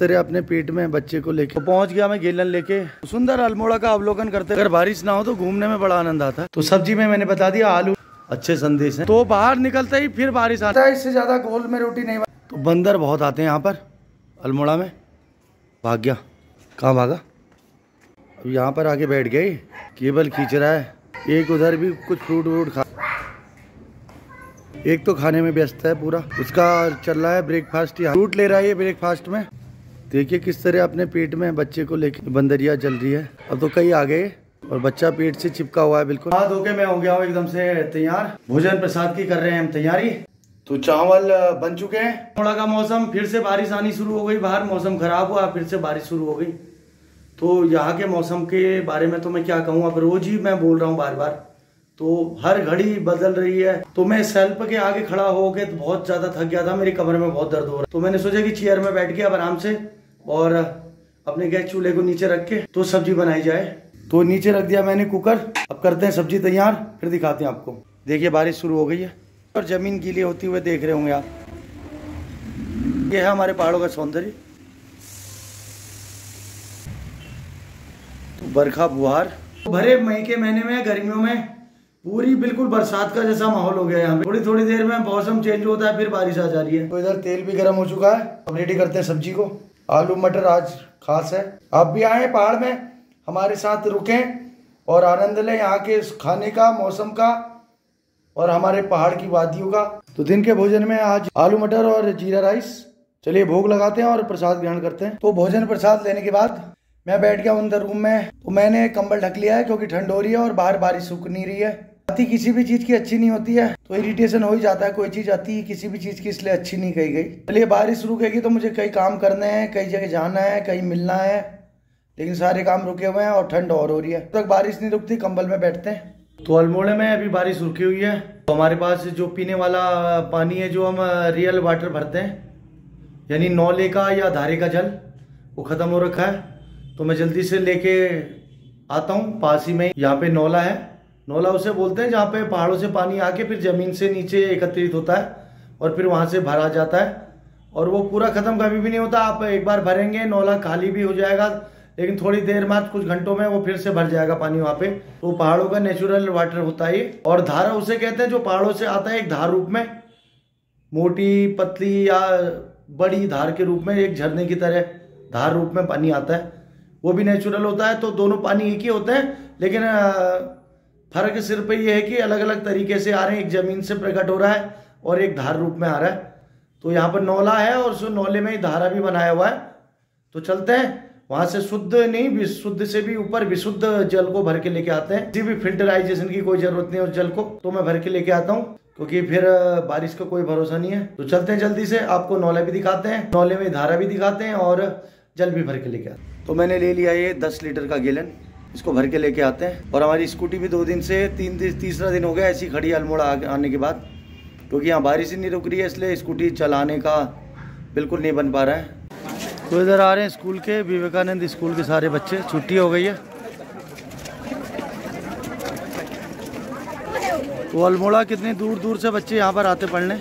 तरह अपने पेट में बच्चे को लेके तो पहुंच गया मैं गेलन लेके। सुंदर अल्मोड़ा का अवलोकन करते। अगर बारिश ना हो तो घूमने में बड़ा आनंद आता है। तो सब्जी में मैंने बता दिया आलू अच्छे संदेश हैं। तो बाहर निकलते ही फिर बारिश आता है। इससे ज्यादा गोल में रोटी नहीं। तो बंदर बहुत आते हैं यहाँ पर अल्मोड़ा में। भाग गया, कहाँ भागा? अब यहाँ पर आके बैठ गए, केबल खींच रहा है। एक उधर भी कुछ फ्रूट व्रूट खा, एक तो खाने में व्यस्त है पूरा। उसका चल रहा है ब्रेकफास्ट, या फ्रूट ले रहा है ये ब्रेकफास्ट में। देखिए किस तरह अपने पेट में बच्चे को लेके बंदरिया चल रही है। अब तो कई आ गए और बच्चा पेट से चिपका हुआ है बिल्कुल। हाथ धो के मैं हो गया हूँ एकदम से तैयार। भोजन प्रसाद की कर रहे हैं हम तैयारी। तो चावल बन चुके हैं। थोड़ा का मौसम, फिर से बारिश आनी शुरू हो गई। बाहर मौसम खराब हुआ, फिर से बारिश शुरू हो गई। तो यहाँ के मौसम के बारे में तो मैं क्या कहूँ, अब रोज ही मैं बोल रहा हूँ बार बार। तो हर घड़ी बदल रही है। तो मैं सेल्फ के आगे खड़ा हो गए तो बहुत ज्यादा थक गया था, मेरी कमर में बहुत दर्द हो रहा। तो मैंने सोचा कि चेयर में बैठ के अब आराम से और अपने गैस चूल्हे को नीचे रख के तो सब्जी बनाई जाए। तो नीचे रख दिया मैंने कुकर। अब करते हैं सब्जी तैयार, फिर दिखाते हैं आपको। देखिए बारिश शुरू हो गई है और जमीन गीली होती हुए देख रहे होंगे आप। ये है हमारे पहाड़ों का सौंदर्य। तो बरखा बुहार भरे मई के महीने में, गर्मियों में पूरी बिल्कुल बरसात का जैसा माहौल हो गया यहाँ पे। थोड़ी थोड़ी देर में मौसम चेंज होता है, फिर बारिश आ जा रही है। तो इधर तेल भी गर्म हो चुका है। अब रेडी करते हैं सब्जी को। आलू मटर आज खास है। आप भी आए पहाड़ में, हमारे साथ रुकें और आनंद लें यहाँ के खाने का, मौसम का और हमारे पहाड़ की वादियों का। तो दिन के भोजन में आज आलू मटर और जीरा राइस। चलिए भोग लगाते हैं और प्रसाद ग्रहण करते हैं। तो भोजन प्रसाद लेने के बाद मैं बैठ गया अंदर रूम में। तो मैंने कंबल ढक लिया है क्योंकि ठंड हो रही है और बाहर बारिश रुक नहीं रही है। आती किसी भी चीज की अच्छी नहीं होती है, तो इरिटेशन हो ही जाता है। कोई चीज आती है किसी भी चीज की, इसलिए अच्छी नहीं कही गई। चलिए बारिश रुकेगी तो मुझे कई काम करने हैं, कई जगह जाना है, कहीं मिलना है, लेकिन सारे काम रुके हुए हैं और ठंड और हो रही है। तब तक बारिश नहीं रुकती, कंबल में बैठते हैं। तो अल्मोड़े में अभी बारिश रुकी हुई है। तो हमारे पास जो पीने वाला पानी है, जो हम रियल वाटर भरते हैं, यानी नौले का या धारे का जल, वो खत्म हो रखा है। तो मैं जल्दी से लेके आता हूँ। पास ही में यहाँ पे नौला है। नौला उसे बोलते हैं जहाँ पे पहाड़ों से पानी आके फिर जमीन से नीचे एकत्रित होता है और फिर वहां से भरा जाता है। और वो पूरा खत्म कभी भी नहीं होता। आप एक बार भरेंगे, नौला खाली भी हो जाएगा, लेकिन थोड़ी देर बाद कुछ घंटों में वो फिर से भर जाएगा पानी वहां पे। तो पहाड़ों का नेचुरल वाटर होता है ये। और धारा उसे कहते हैं जो पहाड़ों से आता है एक धार रूप में, मोटी पतली या बड़ी धार के रूप में, एक झरने की तरह धार रूप में पानी आता है। वो भी नेचुरल होता है। तो दोनों पानी एक ही होते हैं, लेकिन फर्क सिर्फ ये है कि अलग अलग तरीके से आ रहे हैं। एक जमीन से प्रकट हो रहा है और एक धार रूप में आ रहा है। तो यहाँ पर नौला है और उस नौले में ही धारा भी बनाया हुआ है। तो चलते हैं वहां से, शुद्ध नहीं विशुद्ध से भी ऊपर विशुद्ध जल को भर के लेके आते हैं। किसी भी फिल्टराइजेशन की कोई जरूरत नहीं है उस जल को। तो मैं भर के लेके आता हूँ क्योंकि फिर बारिश का कोई भरोसा नहीं है। तो चलते हैं जल्दी से, आपको नौला भी दिखाते हैं, नौले में धारा भी दिखाते हैं और जल भी भर के लेके आते हैं। तो मैंने ले लिया ये 10 लीटर का गैलन, इसको भर के लेके आते हैं। और हमारी स्कूटी भी 2 दिन से तीसरा दिन हो गया ऐसी खड़ी अल्मोड़ा आने के बाद, क्योंकि यहाँ बारिश ही नहीं रुक रही है, इसलिए स्कूटी चलाने का बिल्कुल नहीं बन पा रहा है। तो इधर आ रहे हैं स्कूल के, विवेकानंद स्कूल के सारे बच्चे। छुट्टी हो गई है। तो अल्मोड़ा कितनी दूर दूर से बच्चे यहाँ पर आते पढ़ने,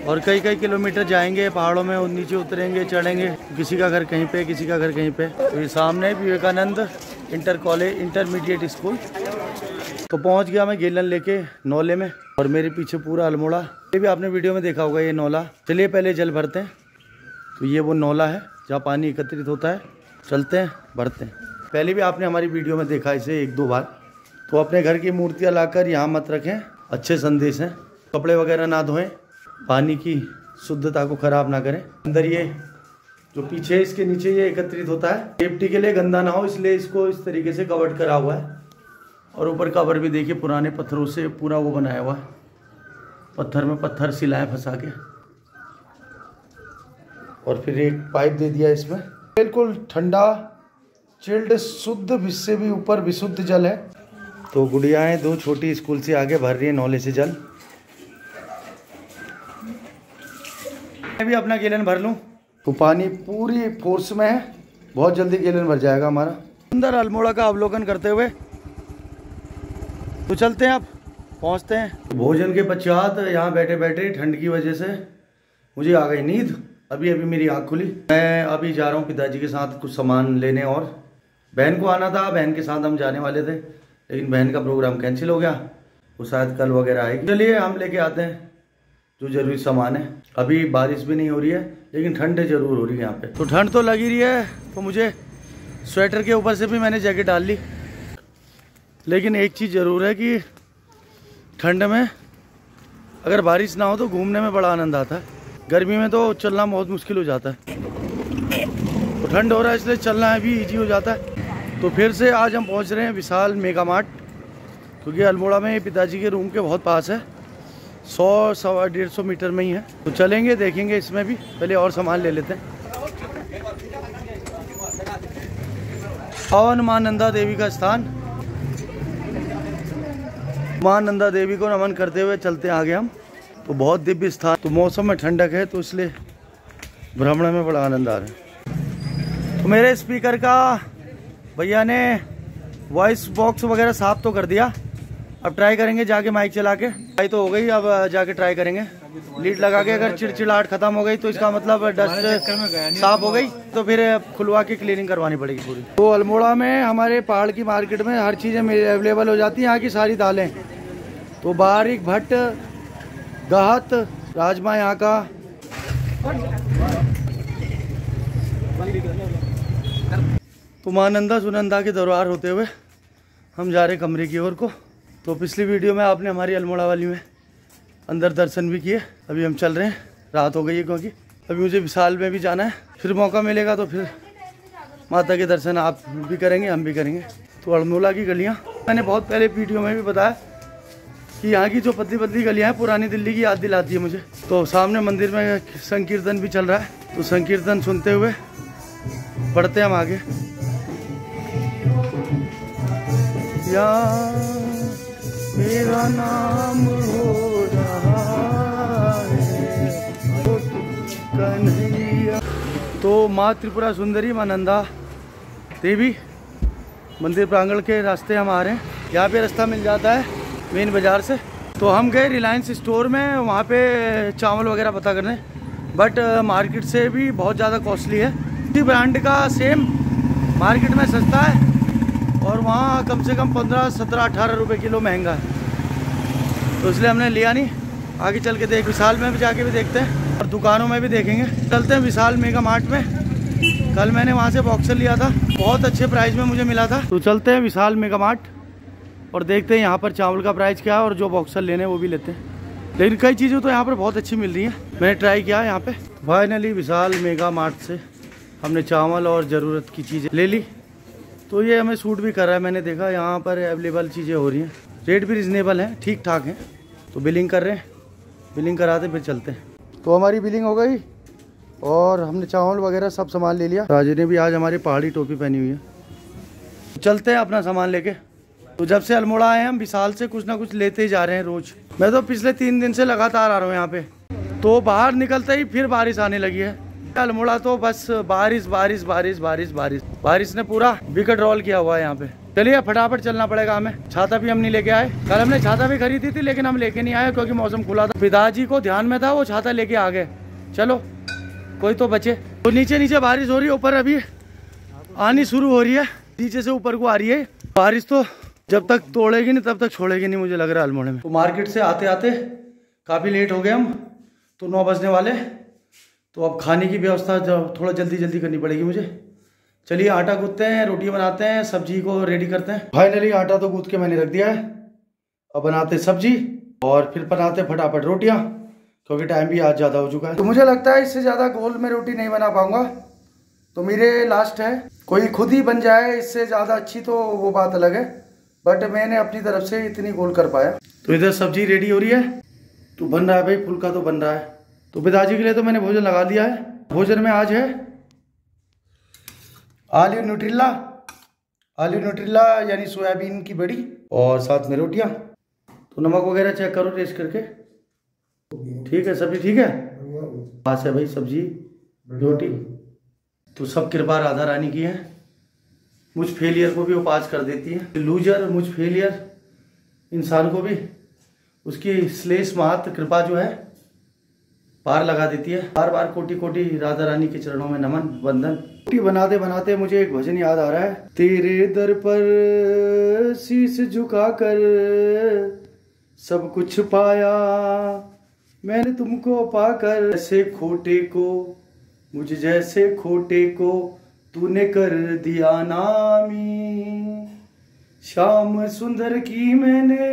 और कई कई किलोमीटर जाएंगे पहाड़ों में, और नीचे उतरेंगे, चढ़ेंगे। किसी का घर कहीं पे, किसी का घर कहीं पे। तो ये सामने विवेकानंद इंटरमीडिएट स्कूल। तो पहुंच गया मैं गेलन लेके नौले में, और मेरे पीछे पूरा अल्मोड़ा। ये भी आपने वीडियो में देखा होगा ये नौला। चलिए पहले जल भरते हैं। तो ये वो नौला है जहाँ पानी एकत्रित होता है। चलते हैं भरते हैं। पहले भी आपने हमारी वीडियो में देखा इसे 1-2 बार। तो अपने घर की मूर्तियाँ लाकर यहाँ मत रखें, अच्छे संदेश हैं। कपड़े वगैरह ना धोएं, पानी की शुद्धता को खराब ना करें। अंदर ये जो पीछे इसके नीचे ये एकत्रित होता है, सेफ्टी के लिए गंदा ना हो, इसलिए इसको इस तरीके से कवर्ड करा हुआ है। और ऊपर कवर भी देखिए पुराने पत्थरों से पूरा वो बनाया हुआ है, पत्थर में पत्थर सिलाए फंसा के। और फिर एक पाइप दे दिया इसमें, बिल्कुल ठंडा चिल्ड शुद्ध, इससे भी ऊपर विशुद्ध जल है। तो गुड़ियाएं 2 छोटी स्कूल से आगे भर रही है नौले से जल। मैं भी अपना गैलन भर लूं। तो पानी पूरी फोर्स में है, बहुत जल्दी गैलन भर जाएगा हमारा। सुंदर अल्मोड़ा का अवलोकन करते हुए तो चलते हैं, अब पहुंचते हैं। भोजन के पश्चात यहाँ बैठे बैठे ठंड की वजह से मुझे आ गई नींद। अभी अभी मेरी आँख खुली। मैं अभी जा रहा हूँ पिताजी के साथ कुछ सामान लेने, और बहन को आना था, बहन के साथ हम जाने वाले थे, लेकिन बहन का प्रोग्राम कैंसिल हो गया। वो शायद कल वगैरह आएगी। चलिए हम लेके आते हैं जो जरूरी सामान है। अभी बारिश भी नहीं हो रही है, लेकिन ठंड जरूर हो रही है यहाँ पे। तो ठंड तो लगी रही है, तो मुझे स्वेटर के ऊपर से भी मैंने जैकेट डाल ली। लेकिन एक चीज़ ज़रूर है कि ठंड में अगर बारिश ना हो तो घूमने में बड़ा आनंद आता है। गर्मी में तो चलना बहुत मुश्किल हो जाता है, तो ठंड हो रहा है इसलिए चलना भी ईजी हो जाता है। तो फिर से आज हम पहुंच रहे हैं विशाल मेगा मार्ट, क्योंकि अल्मोड़ा में पिताजी के रूम के बहुत पास है, 100-150 मीटर में ही है। तो चलेंगे, देखेंगे इसमें भी। पहले और सामान ले लेते हैं। पावन मां नंदा देवी का स्थान, मां नंदा देवी को नमन करते हुए चलते हैं आगे हम। तो बहुत दिव्य स्थान। तो मौसम में ठंडक है, तो इसलिए भ्रमण में बड़ा आनंद आ रहा है। तो मेरे स्पीकर का भैया ने वॉइस बॉक्स वगैरह साफ तो कर दिया। अब ट्राई करेंगे जाके माइक चला के। ट्राई तो हो गई, अब जाके ट्राई करेंगे लीड लगा के। अगर चिड़चिड़ाहट खत्म हो गई तो इसका मतलब डस्ट साफ हो गई, तो फिर खुलवा के क्लीनिंग करवानी पड़ेगी पूरी। तो अल्मोड़ा में हमारे पहाड़ की मार्केट में हर चीज़ें अवेलेबल हो जाती हैं। यहाँ की सारी दालें, तो बारीक भट्ट, गहत, राजमा यहाँ का, तो मां नंदा सुनंदा के दरबार होते हुए हम जा रहे कमरे की ओर को। तो पिछली वीडियो में आपने हमारी अल्मोड़ा वाली में अंदर दर्शन भी किए। अभी हम चल रहे हैं, रात हो गई है, क्योंकि अभी मुझे विशाल में भी जाना है। फिर मौका मिलेगा तो फिर माता के दर्शन आप भी करेंगे, हम भी करेंगे। तो अल्मोड़ा की गलियाँ मैंने बहुत पहले वीडियो में भी बताया कि यहाँ की जो पतली पतली गलियाँ हैं पुरानी दिल्ली की याद दिलाती है मुझे। तो सामने मंदिर में संकीर्तन भी चल रहा है, तो संकीर्तन सुनते हुए बढ़ते हम आगे। या मेरा नाम हो रहा है कन्हैया। तो माँ त्रिपुरा सुंदरी, माँ नंदा देवी मंदिर प्रांगण के रास्ते हम आ रहे हैं। यहाँ पे रास्ता मिल जाता है मेन बाज़ार से। तो हम गए रिलायंस स्टोर में, वहाँ पे चावल वगैरह पता करने, बट मार्केट से भी बहुत ज़्यादा कॉस्टली है। इसी ब्रांड का सेम मार्केट में सस्ता है, और वहाँ कम से कम 15, 17, 18 रुपये किलो महंगा है। तो इसलिए हमने लिया नहीं। आगे चल के विशाल में भी जाके भी देखते हैं, और दुकानों में भी देखेंगे। चलते हैं विशाल मेगा मार्ट में। कल मैंने वहाँ से बॉक्सर लिया था, बहुत अच्छे प्राइस में मुझे मिला था। तो चलते हैं विशाल मेगा मार्ट और देखते हैं यहाँ पर चावल का प्राइस क्या है, और जो बॉक्सर लेने वो भी लेते हैं। लेकिन कई चीज़ें तो यहाँ पर बहुत अच्छी मिल रही हैं, मैंने ट्राई किया यहाँ पे। फाइनली विशाल मेगा मार्ट से हमने चावल और ज़रूरत की चीज़ें ले ली। तो ये हमें सूट भी कर रहा है। मैंने देखा यहाँ पर अवेलेबल चीज़ें हो रही हैं, रेट भी रिजनेबल हैं, ठीक ठाक हैं। तो बिलिंग कर रहे हैं, बिलिंग कराते फिर चलते हैं। तो हमारी बिलिंग हो गई और हमने चावल वगैरह सब सामान ले लिया। राजे ने भी आज हमारी पहाड़ी टोपी पहनी हुई है। चलते हैं अपना सामान लेके। तो जब से अल्मोड़ा आए हम विशाल से कुछ ना कुछ लेते ही जा रहे हैं रोज। मैं तो पिछले 3 दिन से लगातार आ रहा हूँ यहाँ पे। तो बाहर निकलते ही फिर बारिश आने लगी है। अल्मोड़ा तो बस बारिश बारिश बारिश बारिश बारिश बारिश ने पूरा विकेट रोल किया हुआ है यहाँ पे। चलिए फटाफट चलना पड़ेगा हमें। छाता भी हम नहीं लेके आए। कल हमने छाता भी खरीदी थी, लेकिन हम लेके नहीं आए क्योंकि मौसम खुला था। पिताजी को ध्यान में था, वो छाता लेके आ गए। चलो कोई तो बचे। तो नीचे नीचे बारिश हो रही है, ऊपर अभी आनी शुरू हो रही है, नीचे से ऊपर को आ रही है बारिश। तो जब तक तोड़ेगी नहीं तब तक छोड़ेगी नहीं, मुझे लग रहा है अल्मोड़े में। तो मार्केट से आते आते काफ़ी लेट हो गए हम, तो 9 बजने वाले। तो अब खाने की व्यवस्था थोड़ा जल्दी जल्दी करनी पड़ेगी मुझे। चलिए आटा गूंथते हैं, रोटी बनाते हैं, सब्जी को रेडी करते हैं। फाइनली आटा तो गूंथ के मैंने रख दिया है। अब बनाते सब्जी और फिर बनाते फटाफट रोटियाँ, क्योंकि टाइम भी आज ज़्यादा हो चुका है। तो मुझे लगता है इससे ज़्यादा गोल में रोटी नहीं बना पाऊंगा, तो मेरे लास्ट है। कोई खुद ही बन जाए इससे ज़्यादा अच्छी तो वो बात अलग है, बट मैंने अपनी तरफ से इतनी गोल कर पाया। तो इधर सब्जी रेडी हो रही है, तो बन रहा है भाई, फुल्का तो बन रहा है। तो पिताजी के लिए तो मैंने भोजन लगा दिया है। भोजन में आज है आलू न्यूट्रिला यानी सोयाबीन की बड़ी, और साथ में रोटियां। तो नमक वगैरह चेक करो टेस्ट करके। ठीक है, सब्जी ठीक है, पास है भाई सब्जी रोटी। तो सब कृपा राधा रानी की है, मुझ फेलियर को भी वो पास कर देती है। लूजर मुझ फेलियर इंसान को भी उसकी श्लेष मात्र कृपा जो है पार लगा देती है। बार बार कोटि कोटि राधा रानी के चरणों में नमन वंदन। रोटी बनाते बनाते मुझे एक भजन याद आ रहा है। तेरे दर पर शीश झुका कर सब कुछ पाया मैंने तुमको पाकर। जैसे खोटे को मुझे जैसे खोटे को तूने कर दिया नामी। श्याम सुंदर की मैंने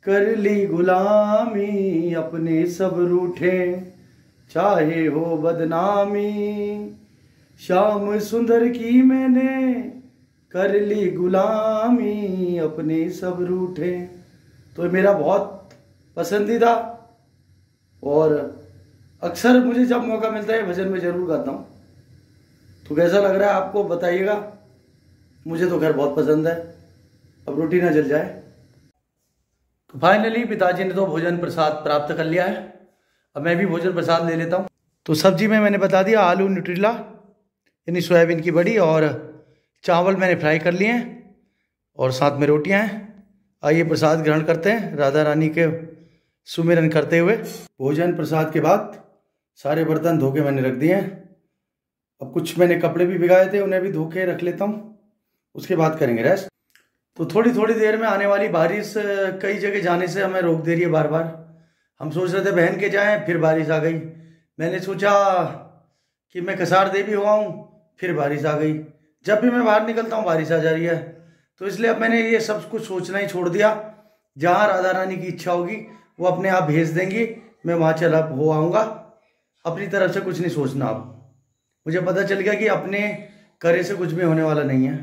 कर ली गुलामी। अपने सब रूठे चाहे हो बदनामी। श्याम सुंदर की मैंने कर ली गुलामी। अपने सब रूठे। तो मेरा बहुत पसंदीदा और अक्सर मुझे जब मौका मिलता है भजन में जरूर गाता हूँ। तो कैसा लग रहा है आपको बताइएगा। मुझे तो खैर बहुत पसंद है। अब रोटी ना जल जाए। तो फाइनली पिताजी ने तो भोजन प्रसाद प्राप्त कर लिया है। अब मैं भी भोजन प्रसाद ले लेता हूँ। तो सब्जी में मैंने बता दिया आलू न्यूट्रिला यानी सोयाबीन की बड़ी और चावल मैंने फ्राई कर लिए हैं और साथ में रोटियां हैं। आइए प्रसाद ग्रहण करते हैं राधा रानी के सुमिरन करते हुए। भोजन प्रसाद के बाद सारे बर्तन धो के मैंने रख दिए हैं। अब कुछ मैंने कपड़े भी भिगाए थे उन्हें भी धो के रख लेता हूँ। उसके बाद करेंगे रेस्ट। तो थोड़ी थोड़ी देर में आने वाली बारिश कई जगह जाने से हमें रोक दे रही है बार बार। हम सोच रहे थे बहन के जाएं फिर बारिश आ गई। मैंने सोचा कि मैं कसार देवी हुआ हूँ फिर बारिश आ गई। जब भी मैं बाहर निकलता हूँ बारिश आ जा रही है। तो इसलिए अब मैंने ये सब कुछ सोचना ही छोड़ दिया। जहाँ राधा रानी की इच्छा होगी वो अपने आप भेज देंगी। मैं वहाँ चला हो आऊँगा। अपनी तरफ से कुछ नहीं सोचना। अब मुझे पता चल गया कि अपने करे से कुछ भी होने वाला नहीं है।